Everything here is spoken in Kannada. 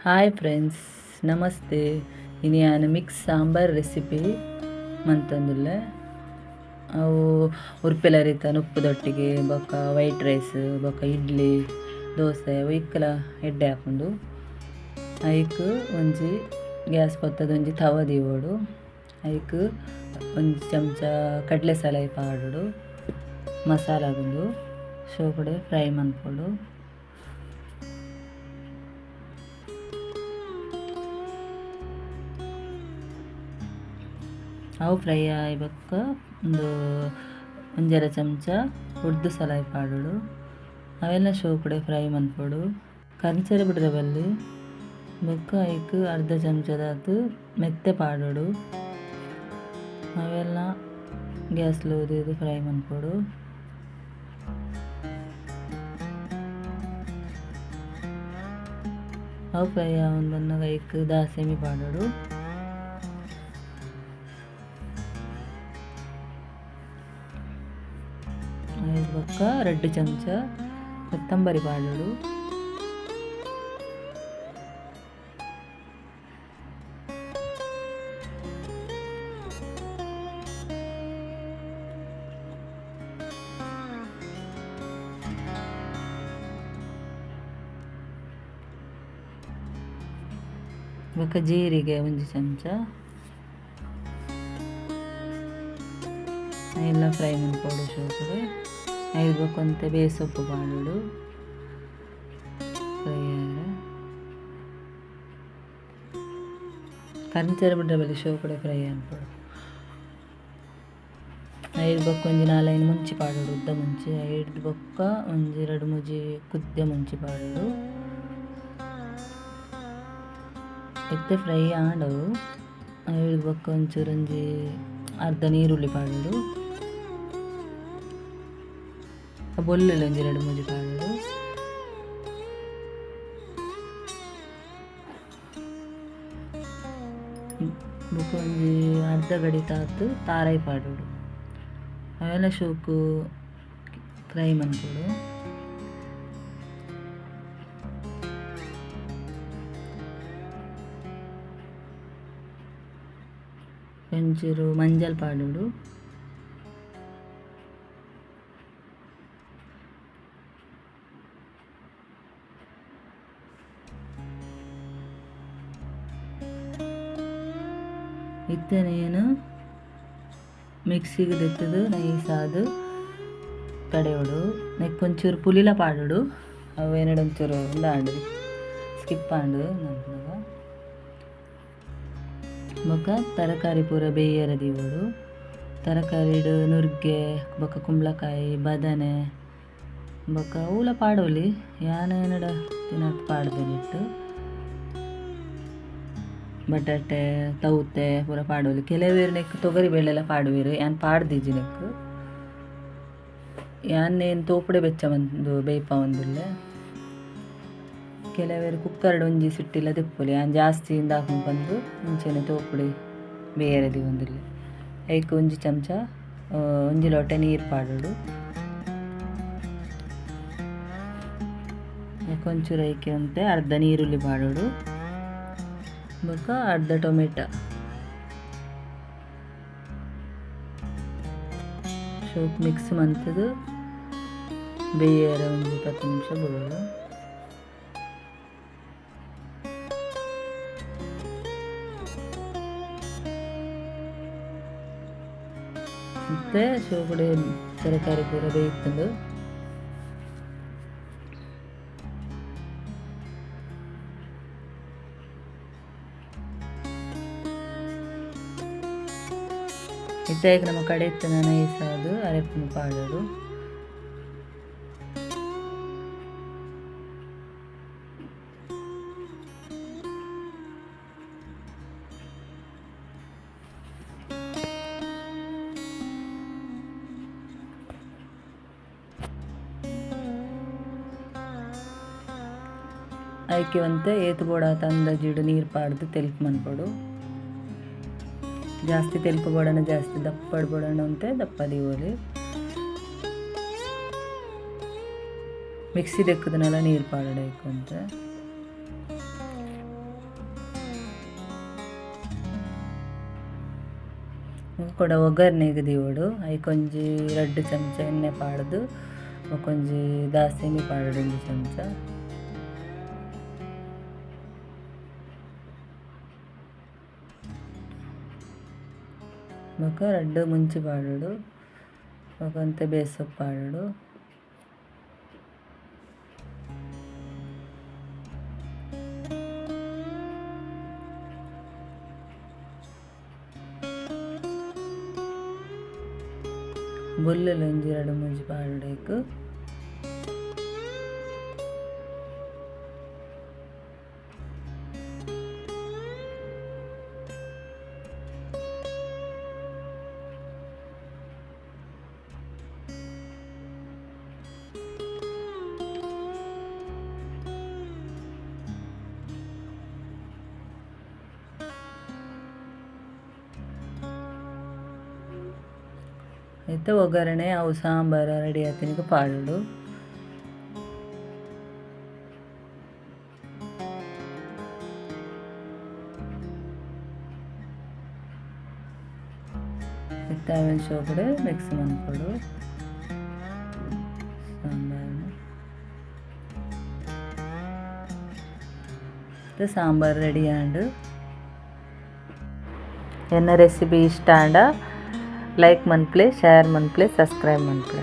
ಹಾಯ್ ಫ್ರೆಂಡ್ಸ್, ನಮಸ್ತೆ. ಇನ್ನು ನಾನು ಮಿಕ್ಸ್ ಸಾಂಬಾರ್ ರೆಸಿಪಿ ಮಂತಂದುಲ್ಲ. ಅವು ಉರ್ಪೆಲ ರೀತ ಉಪ್ಪುದೊಟ್ಟಿಗೆ ಬೊಕ್ಕ ವೈಟ್ ರೈಸ್ ಬೊಕ್ಕ ಇಡ್ಲಿ ದೋಸೆ ಅವು ಇಕ್ಕಲ ಎಡ್ಡೆ ಹಾಕೊಂಡು ಐಕ್ ಒಂಜಿ ಗ್ಯಾಸ್ ಪೊತ್ತದ ಒಂಜಿ ತವ ದೀವೋಡು. ಐಕ್ ಒಂಜಿ ಚಮಚ ಕಡಲೆ ಸಾಲೆ ಪಾಡೋಡು. ಮಸಾಲ ಆಗುಂಡು ಶೋಕಡೆ ಫ್ರೈ ಮನ್ಪೊಡು. ಅವು ಫ್ರೈ ಆಯ್ಬಕ್ಕ ಒಂಜರ ಚಮಚ ಉರ್ದು ಸಲಾಯ್ ಪಾಡೋಡು. ಅವೆಲ್ಲ ಶೋಕಡೆ ಫ್ರೈ ಮನ್ಪೊಡು. ಕಂಚರ ಬಿಡ್ರೆ ಬಲ್ಲಿ ಬೊಕ್ಕ ಐಕ್ ಅರ್ಧ ಚಮಚದಾತು ಮೆತ್ತೆ ಪಾಡೋಡು. ಅವೆಲ್ಲ ಗ್ಯಾಸ್ಲ ಊದಿದು ಫ್ರೈ ಮನ್ಪೊಡು. ಅವು ಫ್ರೈ ಆವೊಂದು ಬಂದಾಗ ಐಕ್ ದಾಸೆಮಿ ಪಾಡೋಡು. ಬೊಕ್ಕ 2 ಚಮಚ ಕೊತ್ತಂಬರಿ ಪಾಡೋಡು. ಬೊಕ್ಕ ಜೀರಿಗೆ ಒಂಜಿ ಚಮಚ ಎಲ್ಲ ಫ್ರೈ ಮನ್ಪೊಡು ಶೋಕಡೆ. ಐದು ಬೊಕ್ಕೊಂತೆ ಬೇಸೊಪ್ಪು ಪಾಡೋಡು. ಫ್ರೈ ಆರೆ ಕಂಚರ ಬಿಡ್ರೆ ಬಲ್ಲಿ ಶೋಕಡೆ ಫ್ರೈ ಅನ್ಪೊಡು. ಐದು ಬೊಕ್ಕ ಒಂಜಿ 4 ಮುಂಚಿ ಪಾಡೋಡು, ಉದ್ದ ಮುಂಚಿ. ಐದು ಬೊಕ್ಕ ಒಂಜಿ 2-3 ಕುದ್ದೆ ಮುಂಚಿ ಪಾಡೋಡು. ಎತ್ತೆ ಫ್ರೈ ಆಂಡವು ಐದು ಬೊಕ್ಕ ಒಂಚೂರು ಒಂಜಿ ಅರ್ಧ ನೀರುಳ್ಳಿ ಪಾಡೋಡು. ಬೊಲ್ಲೆಲ್ಲ ಒಂಜಿ 2-3 ಪಾಡೋಡು. ಬೊಕ್ಕ ಒಂಜಿ ಅರ್ಧ ಗಡಿ ತಾತು ತಾರಾಯಿ ಪಾಡೋಡು. ಅವೆಲ್ಲ ಶೋಕು ಫ್ರೈ ಮನ್ಪೊಡು. ಒಂಚೂರು ಮಂಜಲ್ ಪಾಡೋಡು. ಇತ್ತನೇನು ಮಿಕ್ಸಿಗೆ ತೆತ್ತದು ನೈಸಾದು ಕಡೆಯೋಡು. ನೆಕ್ಕೊಂಚೂರು ಪುಲಿಲ ಪಾಡೋಡು. ಅವು ಒಂಚೂರು ದಾಂಡು ಸ್ಕಿಪ್ ಆಂಡು ನಂತರ ಬೊಕ್ಕ ತರಕಾರಿ ಪೂರ ಬೇಯರೆ ದೀವೋಡು. ತರಕಾರಿಡು ನುರ್ಗೆ ಬೊಕ್ಕ ಕುಂಬ್ಳಕಾಯಿ ಬದನೆ ಬೊಕ್ಕ ಊಲ ಪಾಡೋಲಿ ಯಾನೇನಡ ತಿನ್ನಕ್ಕೆ ಪಾಡ್ದೆನಿಟ್ಟು. ಬಟಾಟೆ ತೌತೆ ಪೂರ ಪಾಡೋಲಿ. ಕೆಲವೇರು ನೆಕ್ ತೊಗರಿ ಬೇಳೆಲ್ಲ ಪಾಡುವೆರು. ಯಾನ್ ಪಾಡ್ದಿಜ್ಜಿ ನೆಕ್ ಯಾನೇನು ತೋಪುಡೆ ಬೆಚ್ಚ ಬಂದು ಬೇಯ್ಪ ಒಂದಿಲ್ಲ. ಕೆಲವೇರು ಕುಕ್ಕರ್ಡ್ ಒಂಜಿ ಸಿಟ್ಟಿಲ್ಲ ತಿಪ್ಪುಲಿ. ಯಾನ್ ಜಾಸ್ತಿಯಿಂದ ಹಾಕೊಂಡು ಬಂದು ಮುಂಚೆನೆ ತೋಪುಡಿ ಬೇಯರೆದಿ ಒಂದಿಲ್ಲ. ಐಕ್ ಒಂಜಿ ಚಮಚ ಒಂಜಿ ಲೋಟ ನೀರು ಪಾಡೋಡು. ಒಂಚೂರು ಐಕೆ ಅಂತೆ ಅರ್ಧ ನೀರುಳ್ಳಿ ಪಾಡೋಡು. ಬೊಕ್ಕ ಅರ್ಧ ಟೊಮೆಟೊ ಶೋಕ್ ಮಿಕ್ಸ್ ಮಂತದು ಬೇಯರೆ ಒಂದು 20 ನಿಮಿಷ ಬಿಡೋದು. ಮತ್ತೆ ಶೋಕಡೆ ತರಕಾರಿ ಪೂರ ಬೇಯ್ತಂದು ಇತ್ತಾಗ ನಮ್ಮ ಕಡೆ ಇತ್ತನ ನೈಸಾದು ಅರೆಪ್ಪು ಪಾಡೋಡು. ಐಕೆ ಒಂತೆ ಏತು ಬೋಡ ತಂದ ಜಿಡು ನೀರು ಪಾಡ್ದು ತೆಲ್ಪ್ ಮನ್ಪೊಡು. ಜಾಸ್ತಿ ತೆಲ್ಪು ಬೋಡನ ಜಾಸ್ತಿ ದಪ್ಪಡ್ ಬೋಡನ ಅಂತೆ ದಪ್ಪ ದೀವೋಲಿ. ಮಿಕ್ಸಿ ದೆಕ್ಕದನೆಲ್ಲ ನೀರು ಪಾಡಬೇಕು ಅಂತ ಕೂಡ ಒಗ್ಗರಣೆಗೆ ದೀವಡು ಐಕೊಂಜಿ 2 ಚಮಚ ಎಣ್ಣೆ ಪಾಡ್ದು ಒಂಜಿ ದಾಸೆಮಿ ಪಾಡೋಡು 1 ಚಮಚ ಬೊಕ 2 ಮುಂಚಿ ಪಾಡೋಡು ಬೊಕ ಒಂತೆ ಬೇಸೊಪ್ಪು ಪಾಡೋಡು ಬೊಲ್ಲೆಲು ಒಂಜಿ 2 ಮುಂಜಿ ಪಾಡೋಡೇಕು ಐತೆ ಒಗ್ಗರಣೆ ಅವು ಸಾಂಬಾರು ರೆಡಿ ಆತನಿಗೆ ಪಾಡೋಡು ಇತ್ತಾವಿನ ಶೋಕಡೆ ಮಿಕ್ಸ್ ಮಾಡ್ಕೊಡು ಸಾಂಬಾರು ರೆಡಿ ಆಂಡು ಎನ್ನ ರೆಸಿಪಿ ಇಷ್ಟ ಆಂಡ ಲೈಕ್ ಮನ್ಪ್ಲೆ ಶೇರ್ ಮನ್ಪ್ಲೆ ಸಬ್ಸ್ಕ್ರೈಬ್ ಮನ್ಪ್ಲೆ.